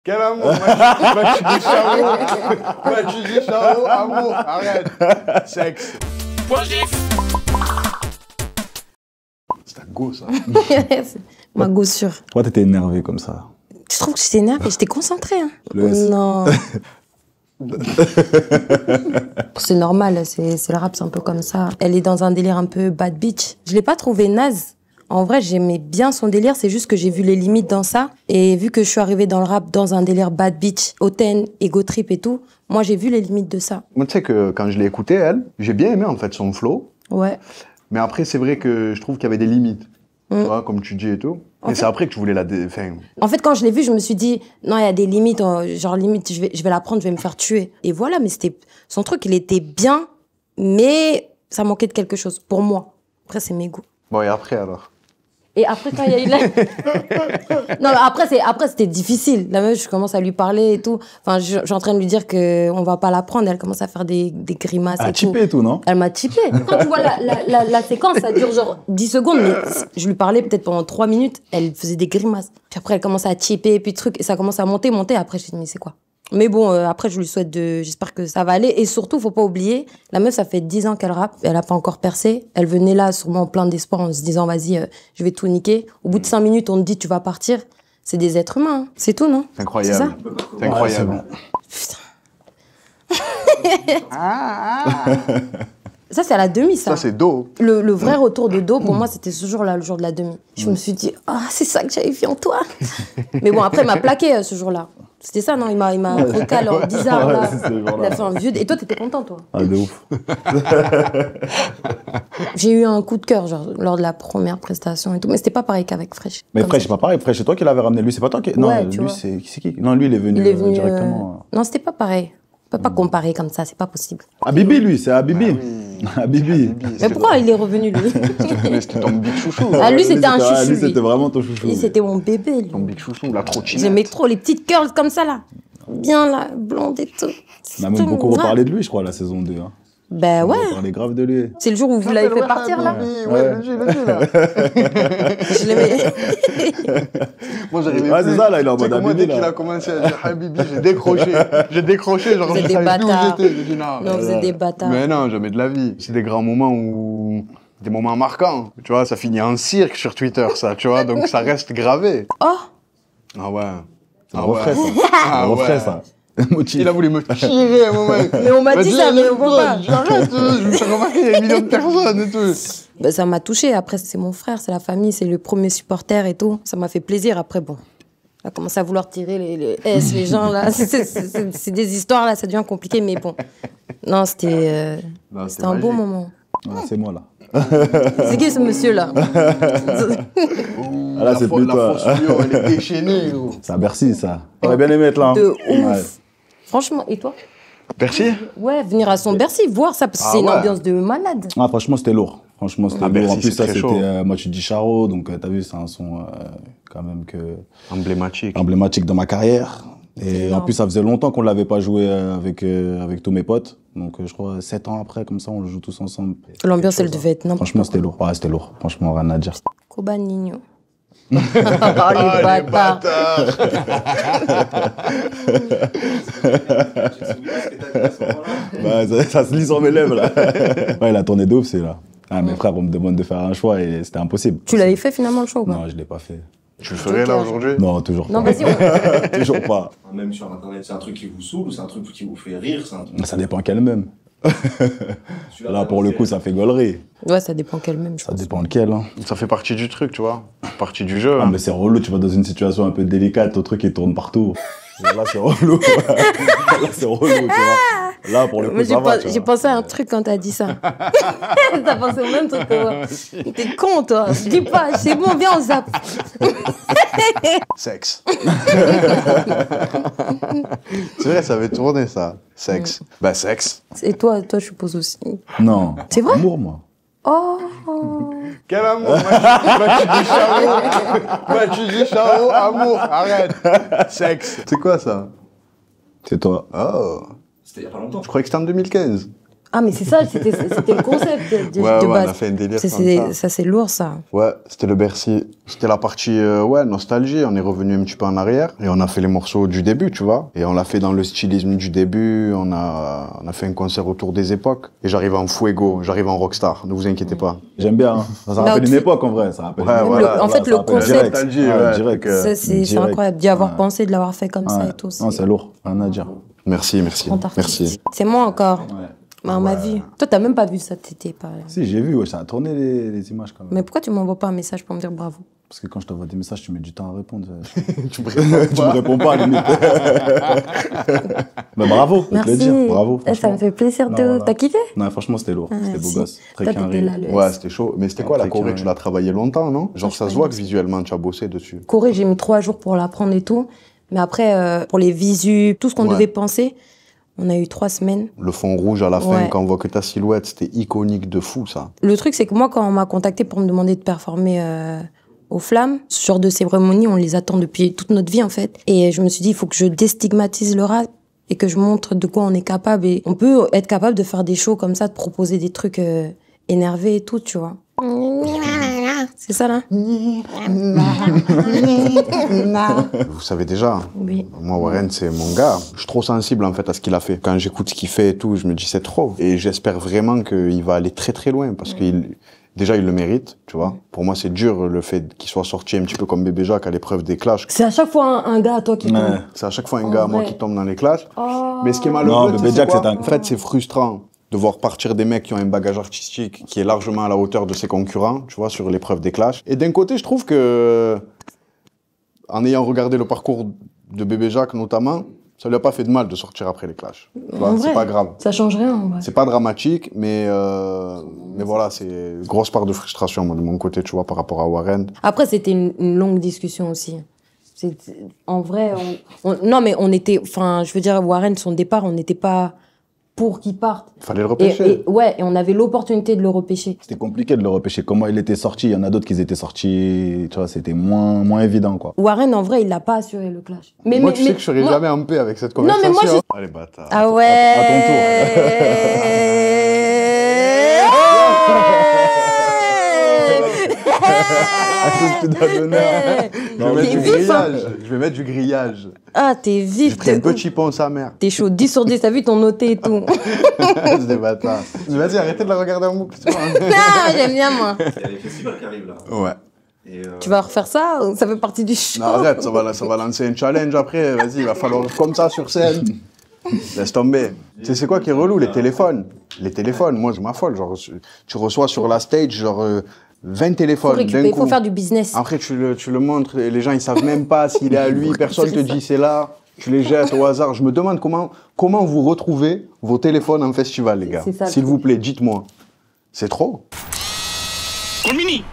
Quel amour? Moi, tu dis Charo. Moi, tu dis Charo, amour, arrête. Sexe. C'est un go, ça. Ma gossure. Pourquoi t'étais énervé comme ça? Tu trouves que j'étais énervée? J'étais concentrée. Hein. Non. C'est normal, c'est le rap, c'est un peu comme ça. Elle est dans un délire un peu bad bitch. Je l'ai pas trouvé naze. En vrai, j'aimais bien son délire, c'est juste que j'ai vu les limites dans ça. Et vu que je suis arrivée dans le rap dans un délire bad bitch, hautaine, ego trip et tout, moi j'ai vu les limites de ça. Moi, tu sais que quand je l'ai écoutée, elle, j'ai bien aimé en fait son flow. Ouais. Mais après, c'est vrai que je trouve qu'il y avait des limites. Tu vois, comme tu dis et tout. Et c'est après que je voulais la En fait, quand je l'ai vue, je me suis dit, non, il y a des limites, genre limite, je vais la prendre, je vais me faire tuer. Et voilà, mais c'était, son truc, il était bien, mais ça manquait de quelque chose, pour moi. Après, c'est mes goûts. Bon, et après alors? Et après, quand il y a eu la... Non, mais après, c'était difficile. La meuf, je commence à lui parler et tout. Enfin, je suis en train de lui dire qu'on va pas la prendre. Elle commence à faire des grimaces Elle a et tout. typé et tout, non? Elle m'a typé. Quand tu vois la séquence, ça dure genre 10 secondes, mais je lui parlais peut-être pendant 3 minutes, elle faisait des grimaces. Puis après, elle commence à typer, puis truc, et ça commence à monter. Après, je me suis dit, mais c'est quoi? Mais bon, après, je lui souhaite j'espère que ça va aller. Et surtout, faut pas oublier, la meuf, ça fait 10 ans qu'elle rappe, elle a pas encore percé. Elle venait là, sûrement plein d'espoir, en se disant, vas-y, je vais tout niquer. Au bout de 5 minutes, on te dit, tu vas partir. C'est des êtres humains, hein. C'est tout, non? C'est incroyable. C'est incroyable. Ouais, Putain. Ça, c'est à la demi, ça. Ça, c'est Do. Le vrai retour de Do, pour moi, c'était ce jour-là, le jour de la demi. Je me suis dit, ah, c'est ça que j'avais vu en toi. Mais bon, après, il m'a plaqué ce jour-là. C'était ça, non? Il m'a recal en bizarre, là. Il a fait un vieux... Et toi, t'étais content, toi? Ah, de ouf. J'ai eu un coup de cœur, genre, lors de la première prestation et tout. Mais c'était pas pareil qu'avec Fresh. Mais Comme Fresh, ça. c'est pas pareil. Fresh, c'est toi qui l'avais ramené. Lui, c'est pas toi qui... Ouais, Non, tu lui, vois. c'est qui? Non, lui, il est venu, directement. Non, c'était pas pareil. On peut pas comparer comme ça, c'est pas possible. Habibi, lui, c'est Habibi. Habibi. Mais pourquoi il est revenu, lui? Mais c'était ton big chouchou. Ah, lui, c'était un chouchou, Lui, lui. c'était vraiment ton chouchou. Lui, c'était mon bébé, lui. Ton big chouchou, la trottinette. J'aimais trop les petites curls comme ça, là. Bien, là, blonde et tout. On a même beaucoup reparlé de lui, je crois, la saison 2. Hein. Ben ouais. On parlait grave de lui. C'est le jour où vous l'avez fait partir, là? Ouais, le G, là. Je l'aimais. Moi, j'arrivais Ouais, c'est ça, là, il est en mode moi, Habibi, dès qu'il là. a commencé à dire Habibi, j'ai décroché. J'ai décroché, genre, Vous êtes je des savais plus où bâtards. j'étais. J'ai dit, non. Non, vous êtes des bâtards. Mais non, jamais de la vie. C'est des grands moments où... Des moments marquants. Tu vois, ça finit en cirque sur Twitter, ça, tu vois, donc ça reste gravé. Oh! Ah ouais. On referait ça. Ah On referait ouais. ça. Il a voulu me tirer à un moment. Mais on m'a dit ça, mais on peut pas. Arrête, je me suis remarqué, il y a 1 million de personnes et tout. Ben, ça m'a touchée. Après, c'est mon frère, c'est la famille, c'est le premier supporter et tout. Ça m'a fait plaisir. Après, bon, on a commencé à vouloir tirer les S, les gens, là. C'est des histoires, là, ça devient compliqué, mais bon. Non, c'était un beau moment. Ouais, c'est moi, là. C'est qui ce monsieur-là? Ah, là, c'est plus toi. La fausse elle est déchaînée, gros. C'est à Bercy, ça. J'aurais bien aimé être là. Hein. De ouf. Ouais. Franchement, et toi? Bercy? Ouais, venir à son Bercy, voir ça, parce que c'est une ambiance de malade. Ah, franchement, c'était lourd. Franchement, c'était lourd. Bercy, En plus, c'est ça, très chaud. c'était Moi, tu dis Charo, donc t'as vu, c'est un son quand même emblématique dans ma carrière. Et énorme. en plus, ça faisait longtemps qu'on ne l'avait pas joué avec tous mes potes. Donc, je crois, 7 ans après, comme ça, on le joue tous ensemble. L'ambiance, elle devait être n'importe quoi. Franchement, c'était lourd. Ouais, c'était lourd. Franchement, rien à dire. Koba Nino. Oh, les bâtards. Bah, ça se lit sur mes lèvres, là. Ouais, la tournée de ouf, c'est là. Ah, mes frères, on me demande de faire un choix et c'était impossible. Tu l'avais fait finalement le show ou pas? Non, je ne l'ai pas fait. Tu le ferais là aujourd'hui? Non, toujours pas. Non, vas-y, Toujours pas. Même sur Internet, c'est un truc qui vous saoule ou c'est un truc qui vous fait rire? Ça dépend quel même. Là, pour le coup, ça fait gaulerie. Ouais, ça dépend quel même, je Ça pense. dépend lequel. Hein. Ça fait partie du truc, tu vois. Partie du jeu. Ah, Hein. mais c'est relou, tu vas dans une situation un peu délicate, ton truc il tourne partout. Là, c'est relou. Là, c'est relou, tu vois. Là, pour le coup, Moi, ça va, tu j'ai vois. pensé à un truc quand t'as dit ça. T'as pensé au même truc que moi. T'es con, toi. Je dis pas, c'est bon, viens, on zappe. Sexe. C'est vrai, ça avait tourné ça. Sexe. Bah, sexe. Et toi, je suppose aussi. Non. C'est vrai? Amour, moi. Oh. Quel amour? Moi, tu dis Charo. Moi, tu dis Charo, amour, arrête. Sexe. C'est quoi ça? C'est toi. Oh. C'était il y a pas longtemps. Je croyais que c'était en 2015. Ah, mais c'est ça, c'était le concept de Ouais, base. on a fait un délire comme ça. Ça, c'est lourd, ça. Ouais, c'était le Bercy. C'était la partie, nostalgie. On est revenu un petit peu en arrière et on a fait les morceaux du début, tu vois. Et on l'a fait dans le stylisme du début. On a fait un concert autour des époques. Et j'arrive en fuego, j'arrive en rockstar. Ne vous inquiétez pas. J'aime bien, hein. Ça rappelle une époque, en vrai. Ça rappelle Ouais, une voilà. époque. En fait, Ça le rappelle concept. direct. Nostalgie, Ouais, ouais, direct. Ça, c'est Direct. incroyable d'y avoir Ouais. pensé, de l'avoir fait comme ça Ouais. et tout. Non, c'est lourd. Rien à dire. Merci, merci. Grand artiste. Merci. C'est moi encore. Ouais. Bah, on m'a vu. Toi, t'as même pas vu ça, t'étais pas. Si, j'ai vu, ouais, ça a tourné les images quand même. Mais pourquoi tu m'envoies pas un message pour me dire bravo? Parce que quand je t'envoie des messages, tu mets du temps à répondre. Tu me réponds Tu me réponds pas, limite. Mais bravo, je te le Merci. dire. Bravo. Ça me franchement. fait plaisir Non, de. voilà. T'as kiffé? Non, franchement, c'était lourd. C'était beau si. gosse. Très Toi, carré. t'étais là, le- Ouais, c'était chaud. Mais c'était quoi la Très Corée? carré. Tu l'as travaillé longtemps, non? Genre, je ça se connais voit que ça. visuellement, tu as bossé dessus. Corée, j'ai mis 3 jours pour l'apprendre et tout. Mais après, pour les visus, tout ce qu'on Ouais. devait penser, on a eu 3 semaines. Le fond rouge à la fin, Ouais. quand on voit que ta silhouette, c'était iconique de fou, ça. Le truc, c'est que moi, quand on m'a contacté pour me demander de performer aux Flammes, ce genre de cérémonie, on les attend depuis toute notre vie, en fait. Et je me suis dit, il faut que je déstigmatise le rap et que je montre de quoi on est capable. Et on peut être capable de faire des shows comme ça, de proposer des trucs énervés et tout, tu vois. C'est ça, là? Vous savez déjà, Oui. moi, Warren, c'est mon gars. Je suis trop sensible, en fait, à ce qu'il a fait. Quand j'écoute ce qu'il fait et tout, je me dis, c'est trop. Et j'espère vraiment qu'il va aller très, très loin, parce qu'il... Déjà, il le mérite, tu vois. Pour moi, c'est dur, le fait qu'il soit sorti un petit peu comme Bébé Jacques à l'épreuve des clashs. C'est à chaque fois un gars à toi qui Ouais. tombe. C'est à chaque fois un En gars à moi vrai. qui tombe dans les clashs. Oh. Mais ce qui est malheureux, Non, tu Bébé sais Jacques, quoi c'est un- En fait, c'est frustrant de voir partir des mecs qui ont un bagage artistique qui est largement à la hauteur de ses concurrents, tu vois, sur l'épreuve des clashs. Et d'un côté, je trouve que, en ayant regardé le parcours de Bébé Jacques notamment, ça lui a pas fait de mal de sortir après les clashs. Tu vois, En c'est vrai. pas grave. Ça change rien, en vrai. C'est pas dramatique, mais voilà, c'est une grosse part de frustration, moi, de mon côté, tu vois, par rapport à Warren. Après, c'était une longue discussion aussi. En vrai, non, mais on était... Enfin, je veux dire, Warren, son départ, on n'était pas pour qu'il parte. Il fallait le repêcher. Et on avait l'opportunité de le repêcher. C'était compliqué de le repêcher. Comment il était sorti, il y en a d'autres qui étaient sortis, tu vois, c'était moins évident, quoi. Warren, en vrai, il n'a pas assuré le clash. Moi, tu sais que je serais moi- jamais en paix avec cette Non, mais conversation. moi, Allez, bâtard. Ah ouais. À ton tour. Je vais mettre T'es du vif, hein. grillage. Je vais mettre du grillage. Ah, t'es J'ai vif. pris un petit pont, sa mère. T'es chaud. 10 sur 10, t'as vu ton noté et tout. C'est des bâtards. Mais vas-y, arrêtez de la regarder en boucle. tu vois. Non, j'aime bien, moi. Il y a les festivals qui arrivent là. Ouais. Et, Tu vas refaire ça ou ça fait partie du show? Non, arrête, ça va lancer un challenge après. Vas-y, il va falloir comme ça sur scène. Laisse tomber. Tu sais, c'est quoi qui est relou? Les téléphones. Les téléphones, moi, je m'affole. Genre, tu reçois sur la stage, genre, 20 Faut téléphones. récupérer, d'un il faut coup. faire du business. Après, tu le montres et les gens, ils savent même pas s'il est à lui. Personne te dit c'est là. Tu les jettes au hasard. Je me demande comment vous retrouvez vos téléphones en festival, les gars. C'est ça, le S'il truc. vous plaît, dites-moi. C'est trop. Comini